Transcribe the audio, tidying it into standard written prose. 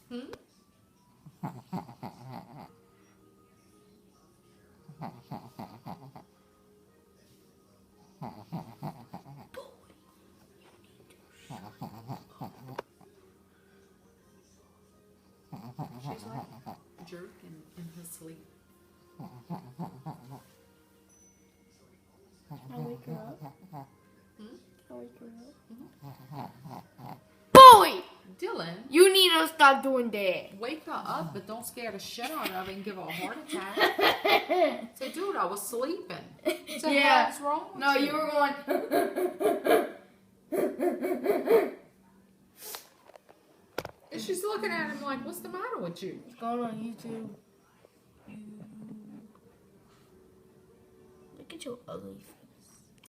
Hmm? She's like a jerk in her sleep. I'll wake her up. Hmm? I'll wake her up. Boy! Dylan, You need to stop doing that. wake her up, but don't scare the shit out of her and give her a heart attack. Say, dude, I was sleeping. What the hell's wrong with No, you? you were going. And she's looking at him like, what's the matter with you? What's going on YouTube? Look at your ugly face.